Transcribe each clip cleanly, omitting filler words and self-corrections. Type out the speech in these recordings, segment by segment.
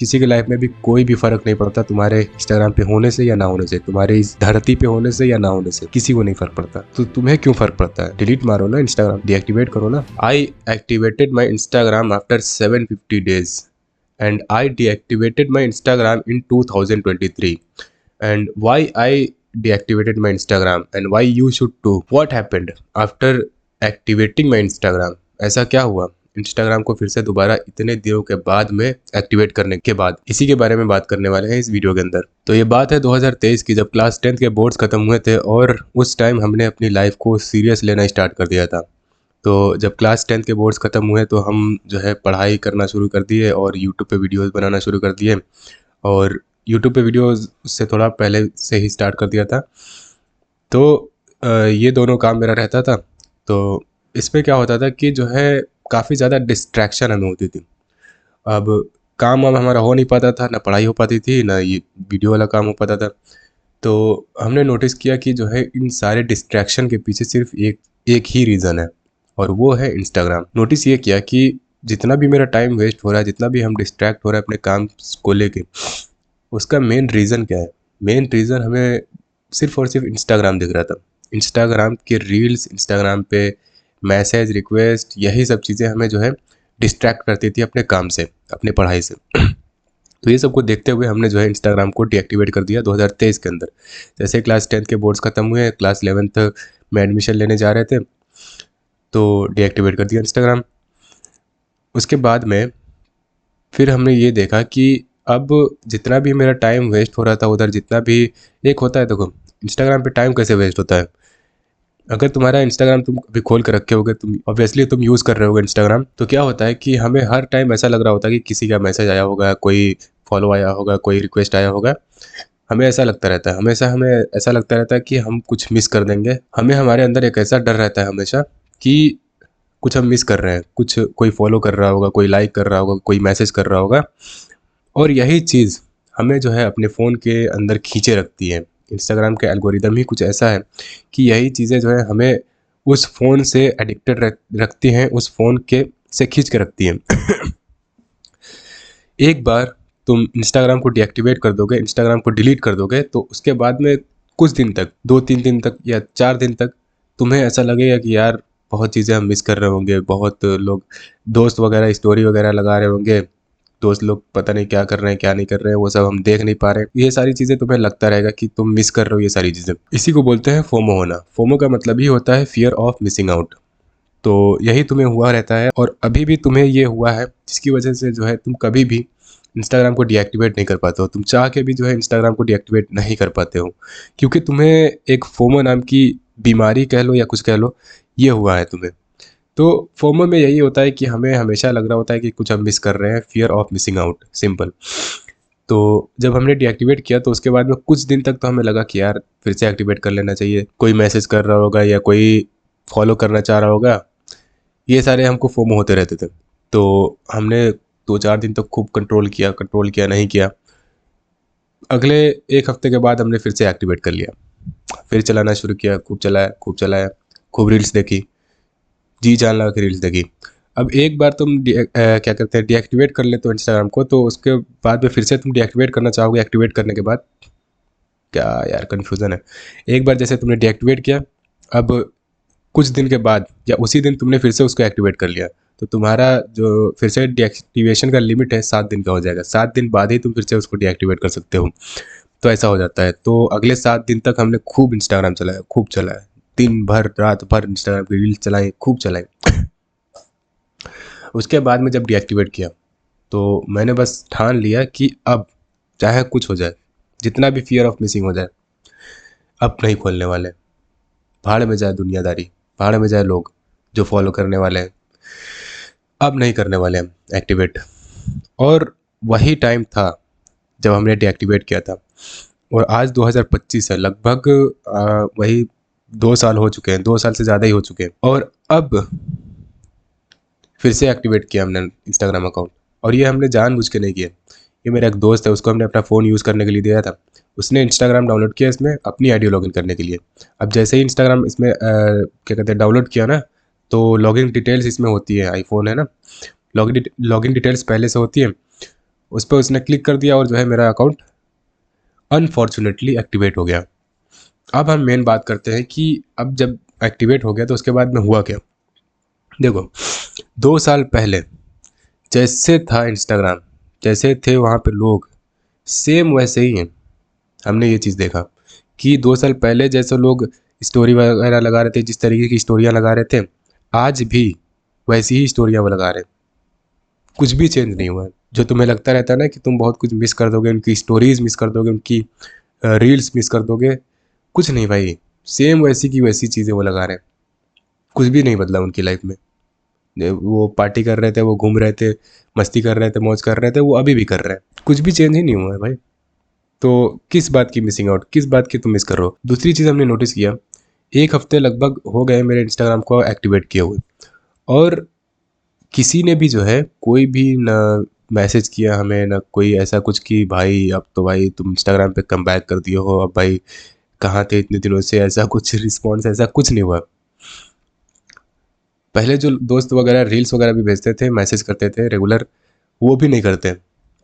किसी की लाइफ में भी कोई भी फर्क नहीं पड़ता तुम्हारे इंस्टाग्राम पे होने से या ना होने से, तुम्हारे इस धरती पे होने से या ना होने से, किसी को नहीं फर्क पड़ता। तो तुम्हें क्यों फर्क पड़ता है? डिलीट मारो ना इंस्टाग्राम, डीएक्टिवेट करो ना। I activated my Instagram after 750 days and I deactivated my Instagram in 2023. And why I deactivated my Instagram and why you should too. What happened after activating my Instagram? ऐसा क्या हुआ Instagram को फिर से दोबारा इतने दिनों के बाद में एक्टिवेट करने के बाद? इसी के बारे में बात करने वाले हैं इस वीडियो के अंदर। तो ये बात है 2023 की, जब क्लास 10th के बोर्ड्स खत्म हुए थे और उस टाइम हमने अपनी लाइफ को सीरियस लेना स्टार्ट कर दिया था। तो जब क्लास 10th के बोर्ड्स ख़त्म हुए तो हम जो है पढ़ाई करना शुरू कर दिए और यूट्यूब पे वीडियोस बनाना शुरू कर दिए। और यूट्यूब पे वीडियोस उससे थोड़ा पहले से ही स्टार्ट कर दिया था। तो ये दोनों काम मेरा रहता था। तो इसमें क्या होता था कि जो है काफ़ी ज़्यादा डिस्ट्रैक्शन हमें होती थी। अब काम वाम हमारा हो नहीं पाता था, ना पढ़ाई हो पाती थी, ना ये वीडियो वाला काम हो पाता था। तो हमने नोटिस किया कि जो है इन सारे डिस्ट्रैक्शन के पीछे सिर्फ एक ही रीज़न है और वो है इंस्टाग्राम। नोटिस ये किया कि जितना भी मेरा टाइम वेस्ट हो रहा है, जितना भी हम डिस्ट्रैक्ट हो रहे हैं अपने काम को लेके, उसका मेन रीज़न क्या है? मेन रीज़न हमें सिर्फ और सिर्फ इंस्टाग्राम दिख रहा था। इंस्टाग्राम के रील्स, इंस्टाग्राम पे मैसेज, रिक्वेस्ट, यही सब चीज़ें हमें जो है डिस्ट्रैक्ट करती थी अपने काम से, अपने पढ़ाई से। तो ये सब को देखते हुए हमने जो है इंस्टाग्राम को डीएक्टिवेट कर दिया 2023 के अंदर। जैसे क्लास 10th के बोर्ड्स ख़त्म हुए, क्लास 11th में एडमिशन लेने जा रहे थे, तो डीएक्टिवेट कर दिया इंस्टाग्राम। उसके बाद में फिर हमने ये देखा कि अब जितना भी मेरा टाइम वेस्ट हो रहा था उधर, जितना भी एक होता है, देखो इंस्टाग्राम पे टाइम कैसे वेस्ट होता है। अगर तुम्हारा इंस्टाग्राम तुम अभी खोल कर रखे होगे, तुम ऑब्वियसली तुम यूज़ कर रहे होगे इंस्टाग्राम, तो क्या होता है कि हमें हर टाइम ऐसा लग रहा होता है कि किसी का मैसेज आया होगा, कोई फॉलो आया होगा, कोई रिक्वेस्ट आया होगा। हमें ऐसा लगता रहता है, हमेशा हमें ऐसा लगता रहता है कि हम कुछ मिस कर देंगे। हमें हमारे अंदर एक ऐसा डर रहता है हमेशा कि कुछ हम मिस कर रहे हैं, कुछ कोई फॉलो कर रहा होगा, कोई लाइक कर रहा होगा, कोई मैसेज कर रहा होगा। और यही चीज़ हमें जो है अपने फ़ोन के अंदर खींचे रखती है। इंस्टाग्राम के एल्गोरिदम ही कुछ ऐसा है कि यही चीज़ें जो है हमें उस फ़ोन से एडिक्टेड रखती हैं, उस फ़ोन के से खींच के रखती हैं। एक बार तुम इंस्टाग्राम को डीएक्टिवेट कर दोगे, इंस्टाग्राम को डिलीट कर दोगे, तो उसके बाद में कुछ दिन तक, 2-3 दिन तक या 4 दिन तक तुम्हें ऐसा लगेगा कि यार बहुत चीज़ें हम मिस कर रहे होंगे। बहुत लोग, दोस्त वगैरह स्टोरी वगैरह लगा रहे होंगे, दोस्त लोग पता नहीं क्या कर रहे हैं, क्या नहीं कर रहे हैं, वो सब हम देख नहीं पा रहे हैं। ये सारी चीज़ें तुम्हें लगता रहेगा कि तुम मिस कर रहे हो ये सारी चीज़ें। इसी को बोलते हैं फोमो होना। फोमो का मतलब ही होता है फियर ऑफ मिसिंग आउट। तो यही तुम्हें हुआ रहता है और अभी भी तुम्हें ये हुआ है, जिसकी वजह से जो है तुम कभी भी इंस्टाग्राम को डीएक्टिवेट नहीं कर पाते हो। तुम चाह के भी जो है इंस्टाग्राम को डीएक्टिवेट नहीं कर पाते हो, क्योंकि तुम्हें एक फोमो नाम की बीमारी कह लो या कुछ कह लो, ये हुआ है तुम्हें। तो फोमो में यही होता है कि हमें हमेशा लग रहा होता है कि कुछ हम मिस कर रहे हैं, fear of missing out, simple. तो जब हमने डीएक्टिवेट किया तो उसके बाद में कुछ दिन तक तो हमें लगा कि यार फिर से एक्टिवेट कर लेना चाहिए, कोई मैसेज कर रहा होगा या कोई फॉलो करना चाह रहा होगा, ये सारे हमको फोमो होते रहते थे। तो हमने 2-4 दिन तक खूब कंट्रोल किया, नहीं किया। अगले 1 हफ्ते के बाद हमने फिर से एक्टिवेट कर लिया, फिर चलाना शुरू किया, खूब चलाया, खूब रील्स देखी, जी जान लगा के रील्स देखी। अब एक बार तुम क्या करते हैं, डीएक्टिवेट कर लेते हो इंस्टाग्राम को, तो उसके बाद में फिर से तुम डीएक्टिवेट करना चाहोगे। एक्टिवेट करने के बाद क्या यार कन्फ्यूज़न है। एक बार जैसे तुमने डीएक्टिवेट किया, अब कुछ दिन के बाद या उसी दिन तुमने फिर से उसको एक्टिवेट कर लिया, तो तुम्हारा जो फिर से डीएक्टिवेशन का लिमिट है 7 दिन का हो जाएगा। 7 दिन बाद ही तुम फिर से उसको डीएक्टिवेट कर सकते हो। तो ऐसा हो जाता है। तो अगले 7 दिन तक हमने खूब इंस्टाग्राम चलाया, खूब चलाया, दिन भर रात भर इंस्टाग्राम की रील्स चलाई, खूब चलाई। उसके बाद में जब डीएक्टिवेट किया तो मैंने बस ठान लिया कि अब चाहे कुछ हो जाए, जितना भी फियर ऑफ मिसिंग हो जाए, अब नहीं खोलने वाले। भाड़ में जाए दुनियादारी, भाड़ में जाए लोग जो फॉलो करने वाले हैं, अब नहीं करने वाले हम एक्टिवेट। और वही टाइम था जब हमने डीएक्टिवेट किया था। और आज 2025 है, लगभग वही 2 साल हो चुके हैं, 2 साल से ज़्यादा ही हो चुके हैं। और अब फिर से एक्टिवेट किया हमने इंस्टाग्राम अकाउंट, और ये हमने जानबूझ के नहीं किया। ये मेरा एक दोस्त है, उसको हमने अपना फ़ोन यूज़ करने के लिए दिया था। उसने इंस्टाग्राम डाउनलोड किया इसमें अपनी आईडी लॉगिन करने के लिए। अब जैसे ही इंस्टाग्राम इसमें क्या कहते हैं डाउनलोड किया ना, तो लॉगिन डिटेल्स इसमें होती है, आईफोन है ना, लॉगिन डिटेल्स पहले से होती है। उस पर उसने क्लिक कर दिया और जो है मेरा अकाउंट अनफॉर्चुनेटली एक्टिवेट हो गया। अब हम मेन बात करते हैं कि अब जब एक्टिवेट हो गया तो उसके बाद में हुआ क्या। देखो, 2 साल पहले जैसे था इंस्टाग्राम, जैसे थे वहाँ पे लोग, सेम वैसे ही हैं। हमने ये चीज़ देखा कि 2 साल पहले जैसे लोग स्टोरी वगैरह लगा रहे थे, जिस तरीके की स्टोरियाँ लगा रहे थे, आज भी वैसी ही स्टोरियाँ वो लगा रहे हैं। कुछ भी चेंज नहीं हुआ है। जो तुम्हें लगता रहता है ना कि तुम बहुत कुछ मिस कर दोगे, उनकी स्टोरीज मिस कर दोगे, उनकी रील्स मिस कर दोगे, कुछ नहीं भाई, सेम वैसी की वैसी चीज़ें वो लगा रहे हैं। कुछ भी नहीं बदला उनकी लाइफ में। वो पार्टी कर रहे थे, वो घूम रहे थे, मस्ती कर रहे थे, मौज कर रहे थे, वो अभी भी कर रहे हैं। कुछ भी चेंज ही नहीं हुआ है भाई। तो किस बात की मिसिंग आउट, किस बात की तुम मिस कर रहे हो। दूसरी चीज़ हमने नोटिस किया, 1 हफ्ते लगभग हो गए मेरे इंस्टाग्राम को एक्टिवेट किए हुए, और किसी ने भी जो है कोई भी ना मैसेज किया हमें, ना कोई ऐसा कुछ कि भाई अब तो भाई तुम इंस्टाग्राम पे कम बैक कर दिए हो, अब भाई कहाँ थे इतने दिनों से, ऐसा कुछ रिस्पॉन्स ऐसा कुछ नहीं हुआ। पहले जो दोस्त वगैरह रील्स वगैरह भी भेजते थे, मैसेज करते थे रेगुलर, वो भी नहीं करते।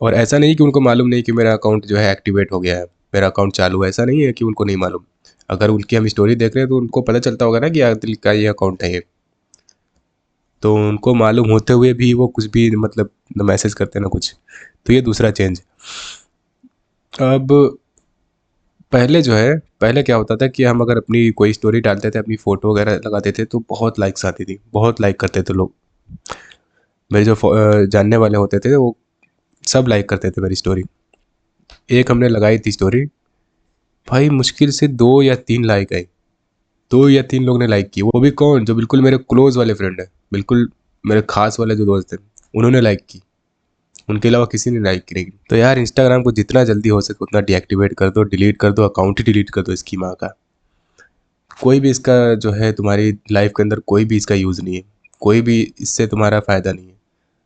और ऐसा नहीं कि उनको मालूम नहीं कि मेरा अकाउंट जो है एक्टिवेट हो गया है, मेरा अकाउंट चालू है, ऐसा नहीं है कि उनको नहीं मालूम। अगर उनकी हम स्टोरी देख रहे हैं तो उनको पता चलता होगा ना कि आदिल का ये अकाउंट है ये। तो उनको मालूम होते हुए भी वो कुछ भी मतलब न मैसेज करते ना कुछ। तो ये दूसरा चेंज। अब पहले जो है, पहले क्या होता था कि हम अगर अपनी कोई स्टोरी डालते थे, अपनी फ़ोटो वगैरह लगाते थे, तो बहुत लाइक्स आती थी, बहुत लाइक करते थे लोग। मेरे जो जानने वाले होते थे वो सब लाइक करते थे मेरी स्टोरी। एक हमने लगाई थी स्टोरी, भाई मुश्किल से 2 या 3 लाइक आई। 2 या 3 लोग ने लाइक की, वो भी कौन, जो बिल्कुल मेरे क्लोज वाले फ्रेंड है, बिल्कुल मेरे खास वाले जो दोस्त हैं, उन्होंने लाइक की। उनके अलावा किसी ने लाइक की नहीं। तो यार इंस्टाग्राम को जितना जल्दी हो सके उतना डीएक्टिवेट कर दो, डिलीट कर दो, अकाउंट ही डिलीट कर दो इसकी माँ का। कोई भी इसका जो है तुम्हारी लाइफ के अंदर कोई भी इसका यूज़ नहीं है, कोई भी इससे तुम्हारा फ़ायदा नहीं है।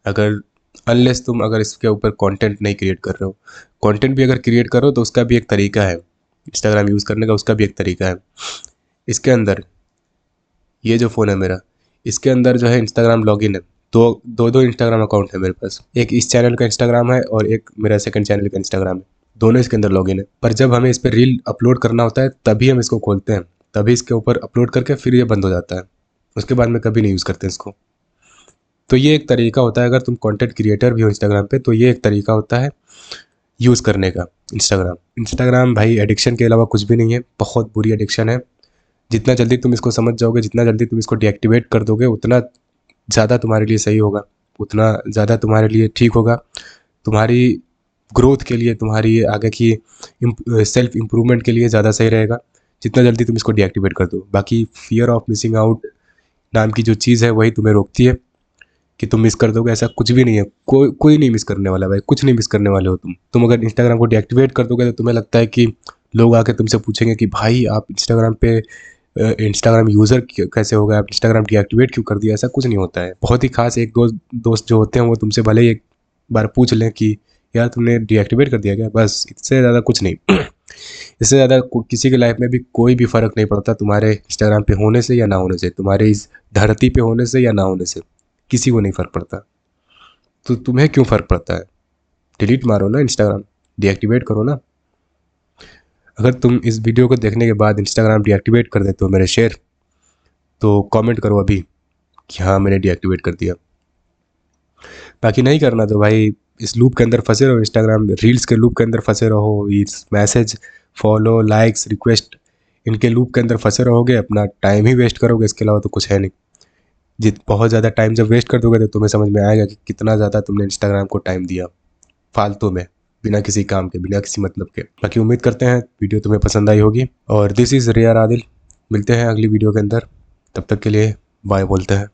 अगर अनलेस तुम अगर इसके ऊपर कंटेंट नहीं क्रिएट कर रहे हो, कंटेंट भी अगर क्रिएट करो तो उसका भी एक तरीका है, इंस्टाग्राम यूज़ करने का उसका भी एक तरीका है। इसके अंदर ये जो फ़ोन है मेरा, इसके अंदर जो है इंस्टाग्राम लॉगिन है। दो इंस्टाग्राम अकाउंट है मेरे पास, एक इस चैनल का इंस्टाग्राम है और एक मेरा सेकंड चैनल का इंस्टाग्राम है। दोनों इसके अंदर लॉगिन है। पर जब हमें इस पर रील अपलोड करना होता है तभी हम इसको खोलते हैं, तभी इसके ऊपर अपलोड करके फिर ये बंद हो जाता है। उसके बाद में कभी नहीं यूज़ करते इसको। तो ये एक तरीका होता है, अगर तुम कंटेंट क्रिएटर भी हो इंस्टाग्राम पे तो ये एक तरीका होता है यूज़ करने का। इंस्टाग्राम भाई एडिक्शन के अलावा कुछ भी नहीं है, बहुत बुरी एडिक्शन है। जितना जल्दी तुम इसको समझ जाओगे, जितना जल्दी तुम इसको डीएक्टिवेट कर दोगे, उतना ज़्यादा तुम्हारे लिए सही होगा, उतना ज़्यादा तुम्हारे लिए ठीक होगा। तुम्हारी ग्रोथ के लिए, तुम्हारी आगे की सेल्फ इम्प्रूवमेंट के लिए ज़्यादा सही रहेगा जितना जल्दी तुम इसको डीएक्टिवेट कर दो। बाकी फियर ऑफ मिसिंग आउट नाम की जो चीज़ है वही तुम्हें रोकती है कि तुम मिस कर दोगे, ऐसा कुछ भी नहीं है। कोई नहीं मिस करने वाला भाई, कुछ नहीं मिस करने वाले हो तुम अगर इंस्टाग्राम को डीएक्टिवेट कर दोगे तो तुम्हें लगता है कि लोग आके तुमसे पूछेंगे कि भाई आप इंस्टाग्राम पे इंस्टाग्राम यूज़र कैसे हो गए, आप इंस्टाग्राम डीएक्टिवेट क्यों कर दिया। ऐसा कुछ नहीं होता है। बहुत ही खास एक दोस्त जो होते हैं वो तुमसे भले ही एक बार पूछ लें कि यार तुमने डीएक्टिवेट कर दिया क्या, बस इससे ज़्यादा कुछ नहीं। इससे ज़्यादा किसी की लाइफ में भी कोई भी फ़र्क नहीं पड़ता तुम्हारे इंस्टाग्राम पे होने से या ना होने से, तुम्हारे इस धरती पे होने से या ना होने से, किसी को नहीं फ़र्क पड़ता। तो तुम्हें क्यों फ़र्क पड़ता है। डिलीट मारो ना इंस्टाग्राम, डीएक्टिवेट करो ना। अगर तुम इस वीडियो को देखने के बाद इंस्टाग्राम डीएक्टिवेट कर देते हो मेरे शेर, तो कमेंट करो अभी कि हाँ मैंने डीएक्टिवेट कर दिया। बाकी नहीं करना तो भाई इस लूप के अंदर फंसे रहो, इंस्टाग्राम रील्स के लूप के अंदर फंसे रहो, इस मैसेज, फॉलो, लाइक्स, रिक्वेस्ट, इनके लूप के अंदर फंसे रहोगे, अपना टाइम ही वेस्ट करोगे, इसके अलावा तो कुछ है नहीं। बहुत ज़्यादा टाइम जब वेस्ट कर दोगे तो तुम्हें समझ में आएगा कि कितना ज़्यादा तुमने इंस्टाग्राम को टाइम दिया फालतू में, बिना किसी काम के, बिना किसी मतलब के। बाकी उम्मीद करते हैं वीडियो तुम्हें पसंद आई होगी, और दिस इज़ रियर आदिल। मिलते हैं अगली वीडियो के अंदर, तब तक के लिए बाय बोलते हैं।